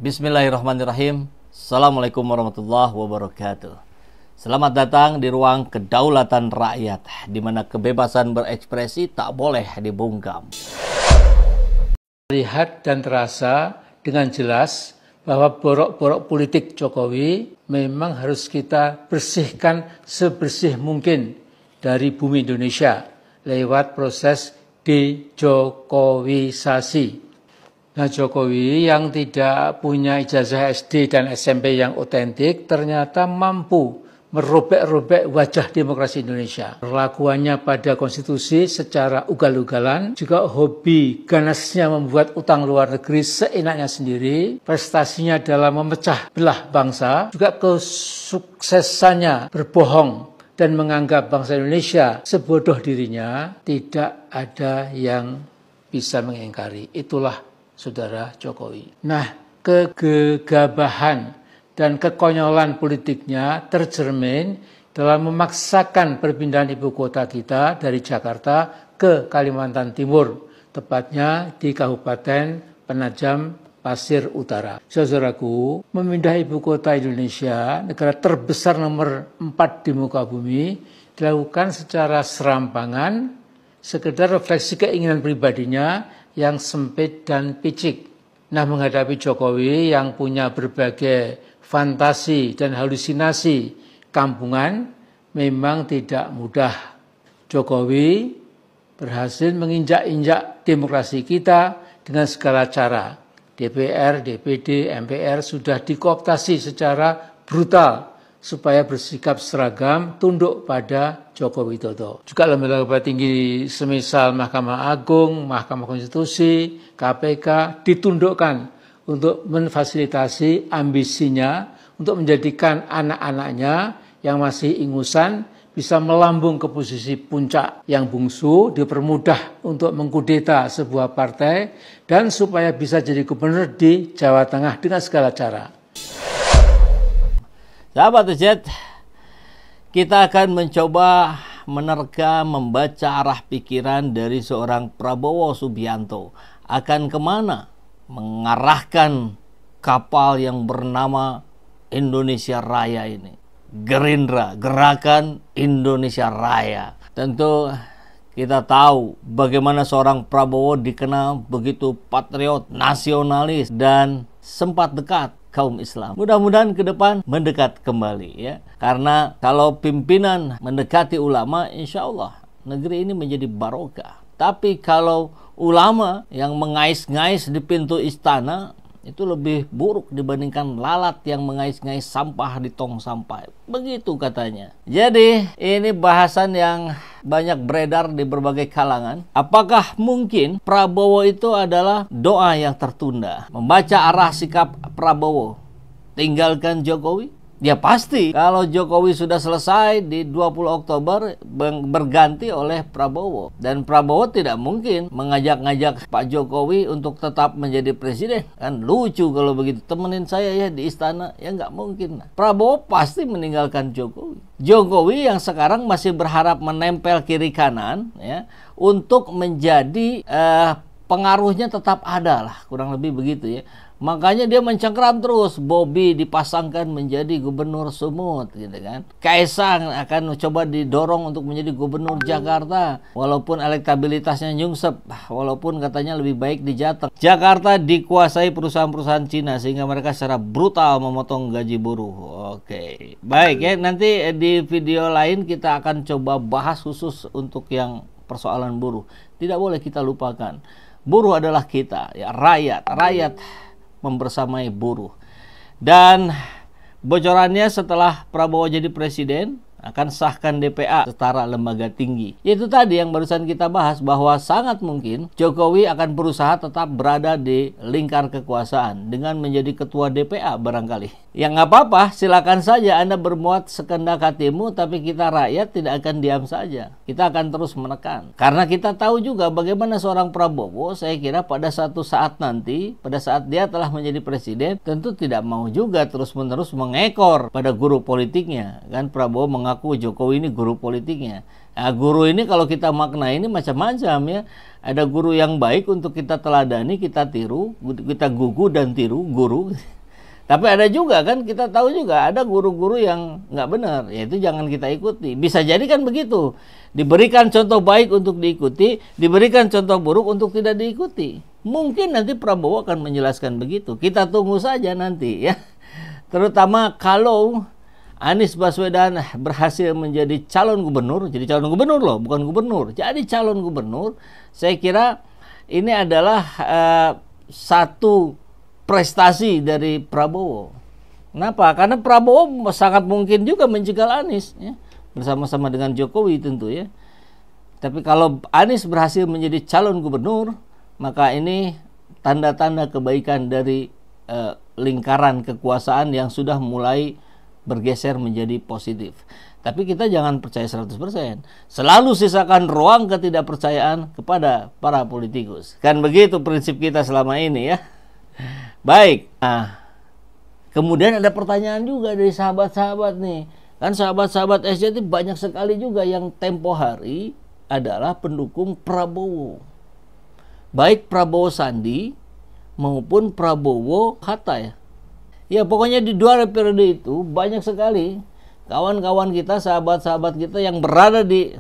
Bismillahirrahmanirrahim. Assalamualaikum warahmatullahi wabarakatuh. Selamat datang di ruang kedaulatan rakyat, di mana kebebasan berekspresi tak boleh dibungkam. Lihat dan terasa dengan jelas bahwa borok-borok politik Jokowi memang harus kita bersihkan sebersih mungkin dari bumi Indonesia lewat proses dejokowisasi. Nah, Jokowi yang tidak punya ijazah SD dan SMP yang otentik ternyata mampu merobek-robek wajah demokrasi Indonesia. Perlakuannya pada konstitusi secara ugal-ugalan, juga hobi ganasnya membuat utang luar negeri seenaknya sendiri, prestasinya dalam memecah belah bangsa, juga kesuksesannya berbohong dan menganggap bangsa Indonesia sebodoh dirinya, tidak ada yang bisa mengingkari. Itulah Saudara Jokowi. Nah, kegegabahan dan kekonyolan politiknya tercermin dalam memaksakan perpindahan ibu kota kita dari Jakarta ke Kalimantan Timur, tepatnya di Kabupaten Penajam Pasir Utara. Saudaraku, memindah ibu kota Indonesia, negara terbesar nomor 4 di muka bumi, dilakukan secara serampangan, sekedar refleksi keinginan pribadinya yang sempit dan picik. Nah, menghadapi Jokowi yang punya berbagai fantasi dan halusinasi kampungan memang tidak mudah. Jokowi berhasil menginjak-injak demokrasi kita dengan segala cara. DPR, DPD, MPR sudah dikooptasi secara brutal supaya bersikap seragam tunduk pada Joko Widodo. Juga lembaga tinggi semisal Mahkamah Agung, Mahkamah Konstitusi, KPK ditundukkan untuk memfasilitasi ambisinya untuk menjadikan anak-anaknya yang masih ingusan bisa melambung ke posisi puncak, yang bungsu dipermudah untuk mengkudeta sebuah partai dan supaya bisa jadi gubernur di Jawa Tengah dengan segala cara. Sahabat Ujet, kita akan mencoba menerka, membaca arah pikiran dari seorang Prabowo Subianto. Akan kemana mengarahkan kapal yang bernama Indonesia Raya ini? Gerindra, Gerakan Indonesia Raya. Tentu kita tahu bagaimana seorang Prabowo dikenal begitu patriot, nasionalis, dan sempat dekat kaum Islam. Mudah-mudahan ke depan mendekat kembali, ya. Karena kalau pimpinan mendekati ulama, insya Allah negeri ini menjadi barokah. Tapi kalau ulama yang mengais-ngais di pintu istana, itu lebih buruk dibandingkan lalat yang mengais-ngais sampah di tong sampah. Begitu katanya. Jadi ini bahasan yang banyak beredar di berbagai kalangan. Apakah mungkin Prabowo itu adalah doa yang tertunda? Membaca arah sikap Prabowo, tinggalkan Jokowi? Ya pasti kalau Jokowi sudah selesai di 20 Oktober berganti oleh Prabowo. Dan Prabowo tidak mungkin mengajak-ngajak Pak Jokowi untuk tetap menjadi presiden. Kan lucu kalau begitu, temenin saya ya di istana. Ya nggak mungkin. Prabowo pasti meninggalkan Jokowi. Jokowi yang sekarang masih berharap menempel kiri kanan, ya, untuk menjadi pengaruhnya tetap ada lah, kurang lebih begitu ya. Makanya dia mencengkeram terus, Bobi dipasangkan menjadi gubernur Sumut, gitu kan. Kaisang akan coba didorong untuk menjadi gubernur Jakarta, walaupun elektabilitasnya nyungsep, walaupun katanya lebih baik di Jateng. Jakarta dikuasai perusahaan-perusahaan Cina sehingga mereka secara brutal memotong gaji buruh. Oke, baik ya. Nanti di video lain kita akan coba bahas khusus untuk yang persoalan buruh. Tidak boleh kita lupakan, buruh adalah kita, ya, rakyat membersamai buruh. Dan bocorannya setelah Prabowo jadi presiden, akan sahkan DPA setara lembaga tinggi. Itu tadi yang barusan kita bahas, bahwa sangat mungkin Jokowi akan berusaha tetap berada di lingkar kekuasaan dengan menjadi ketua DPA barangkali. Ya nggak apa-apa, silakan saja Anda bermuat sekehendak hatimu, tapi kita rakyat tidak akan diam saja. Kita akan terus menekan. Karena kita tahu juga bagaimana seorang Prabowo, saya kira pada satu saat nanti, pada saat dia telah menjadi presiden, tentu tidak mau juga terus-menerus mengekor pada guru politiknya. Kan Prabowo mengaku Jokowi ini guru politiknya. Nah, guru ini kalau kita makna ini macam-macam ya. Ada guru yang baik untuk kita teladani, kita tiru, kita gugu dan tiru guru. Tapi ada juga kan, kita tahu juga ada guru-guru yang nggak benar, yaitu jangan kita ikuti. Bisa jadi kan begitu, diberikan contoh baik untuk diikuti, diberikan contoh buruk untuk tidak diikuti. Mungkin nanti Prabowo akan menjelaskan begitu, kita tunggu saja nanti ya. Terutama kalau Anies Baswedan berhasil menjadi calon gubernur, jadi calon gubernur loh, bukan gubernur, jadi calon gubernur. Saya kira ini adalah satu prestasi dari Prabowo. Kenapa? Karena Prabowo sangat mungkin juga menjegal Anies ya, bersama-sama dengan Jokowi tentu ya. Tapi kalau Anies berhasil menjadi calon gubernur, maka ini tanda-tanda kebaikan dari lingkaran kekuasaan yang sudah mulai bergeser menjadi positif. Tapi kita jangan percaya 100%. Selalu sisakan ruang ketidakpercayaan kepada para politikus. Kan begitu prinsip kita selama ini ya. Baik, nah, kemudian ada pertanyaan juga dari sahabat-sahabat nih. Kan sahabat-sahabat SJT banyak sekali juga yang tempo hari adalah pendukung Prabowo. Baik Prabowo Sandi maupun Prabowo Hatta ya. Ya pokoknya di 2 periode itu banyak sekali kawan-kawan kita, sahabat-sahabat kita yang berada di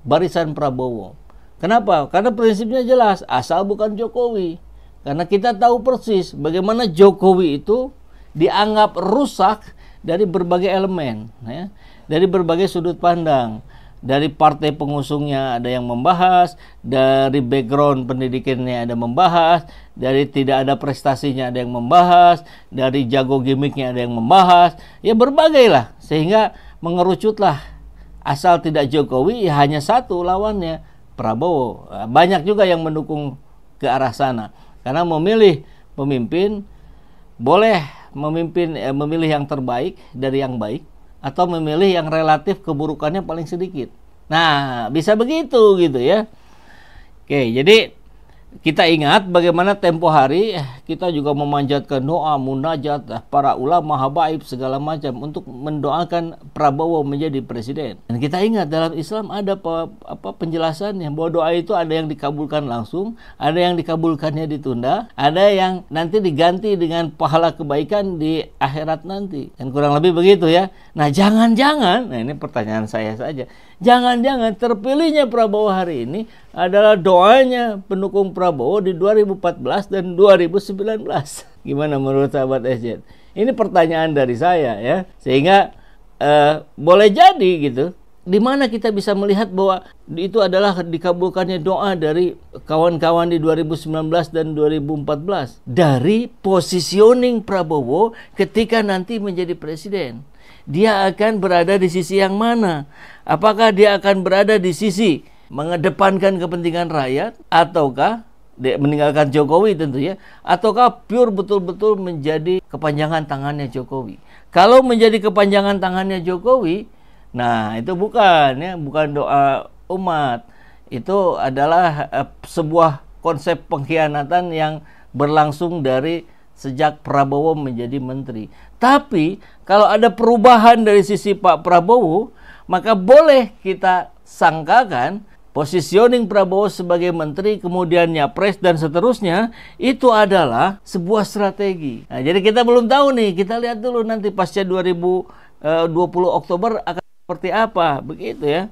barisan Prabowo. Kenapa? Karena prinsipnya jelas, asal bukan Jokowi. Karena kita tahu persis bagaimana Jokowi itu dianggap rusak dari berbagai elemen, ya, dari berbagai sudut pandang. Dari partai pengusungnya ada yang membahas, dari background pendidikannya ada membahas, dari tidak ada prestasinya ada yang membahas, dari jago gimmicknya ada yang membahas, ya berbagai lah. Sehingga mengerucutlah, asal tidak Jokowi ya hanya satu lawannya, Prabowo. Banyak juga yang mendukung ke arah sana. Karena memilih pemimpin, boleh memilih yang terbaik dari yang baik, atau memilih yang relatif keburukannya paling sedikit. Nah, bisa begitu gitu ya. Oke, jadi kita ingat bagaimana tempo hari kita juga memanjatkan doa, munajat, para ulama, habaib segala macam untuk mendoakan Prabowo menjadi presiden. Dan kita ingat dalam Islam ada penjelasannya bahwa doa itu ada yang dikabulkan langsung, ada yang dikabulkannya ditunda, ada yang nanti diganti dengan pahala kebaikan di akhirat nanti. Dan kurang lebih begitu ya. Nah, jangan-jangan, nah ini pertanyaan saya saja, jangan-jangan terpilihnya Prabowo hari ini adalah doanya pendukung Prabowo di 2014 dan 2019. Gimana menurut sahabat SJ? Ini pertanyaan dari saya ya. Sehingga boleh jadi gitu. Di mana kita bisa melihat bahwa itu adalah dikabulkannya doa dari kawan-kawan di 2019 dan 2014 dari positioning Prabowo ketika nanti menjadi presiden. Dia akan berada di sisi yang mana? Apakah dia akan berada di sisi mengedepankan kepentingan rakyat, ataukah meninggalkan Jokowi tentunya, ataukah pure betul-betul menjadi kepanjangan tangannya Jokowi? Kalau menjadi kepanjangan tangannya Jokowi, nah itu bukan doa umat. Itu adalah sebuah konsep pengkhianatan yang berlangsung dari sejak Prabowo menjadi menteri. Tapi kalau ada perubahan dari sisi Pak Prabowo, maka boleh kita sangkakan positioning Prabowo sebagai menteri, kemudian nyapres dan seterusnya, itu adalah sebuah strategi. Nah, jadi kita belum tahu nih, kita lihat dulu nanti pasca 2020 Oktober akan seperti apa, begitu ya.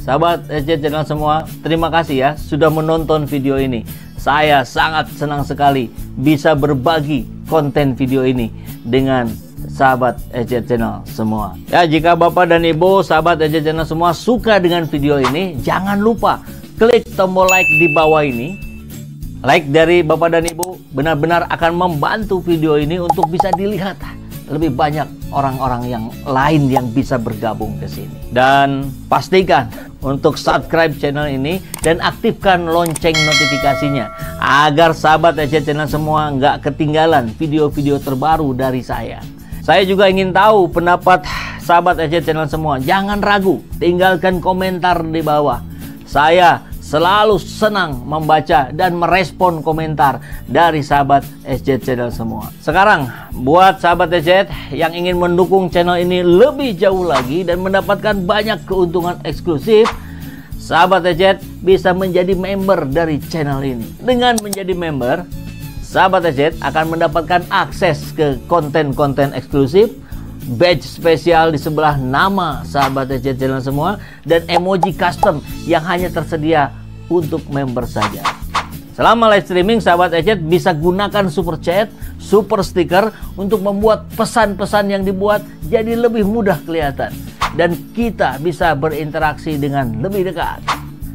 Sahabat SJ Channel semua, terima kasih ya sudah menonton video ini. Saya sangat senang sekali bisa berbagi konten video ini dengan sahabat SJ Channel semua. Ya, jika Bapak dan Ibu sahabat SJ Channel semua suka dengan video ini, jangan lupa klik tombol like di bawah ini. Like dari Bapak dan Ibu benar-benar akan membantu video ini untuk bisa dilihat lebih banyak orang-orang yang lain yang bisa bergabung ke sini. Dan pastikan untuk subscribe channel ini dan aktifkan lonceng notifikasinya agar sahabat SJ Channel semua nggak ketinggalan video-video terbaru dari saya. Saya juga ingin tahu pendapat sahabat SJ Channel semua. Jangan ragu, tinggalkan komentar di bawah. Saya selalu senang membaca dan merespon komentar dari sahabat SZ Channel semua. Sekarang, buat sahabat SZ yang ingin mendukung channel ini lebih jauh lagi dan mendapatkan banyak keuntungan eksklusif, sahabat SZ bisa menjadi member dari channel ini. Dengan menjadi member, sahabat SZ akan mendapatkan akses ke konten-konten eksklusif, badge spesial di sebelah nama sahabat SZ Channel semua, dan emoji custom yang hanya tersedia untuk member saja. Selama live streaming, sahabat SZ bisa gunakan super chat, super sticker untuk membuat pesan-pesan yang dibuat jadi lebih mudah kelihatan, dan kita bisa berinteraksi dengan lebih dekat.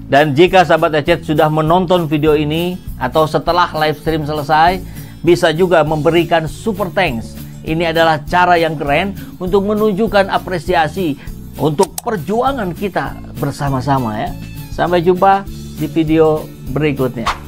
Dan jika sahabat SZ sudah menonton video ini atau setelah live stream selesai, bisa juga memberikan super thanks. Ini adalah cara yang keren untuk menunjukkan apresiasi untuk perjuangan kita bersama-sama ya. Sampai jumpa di video berikutnya.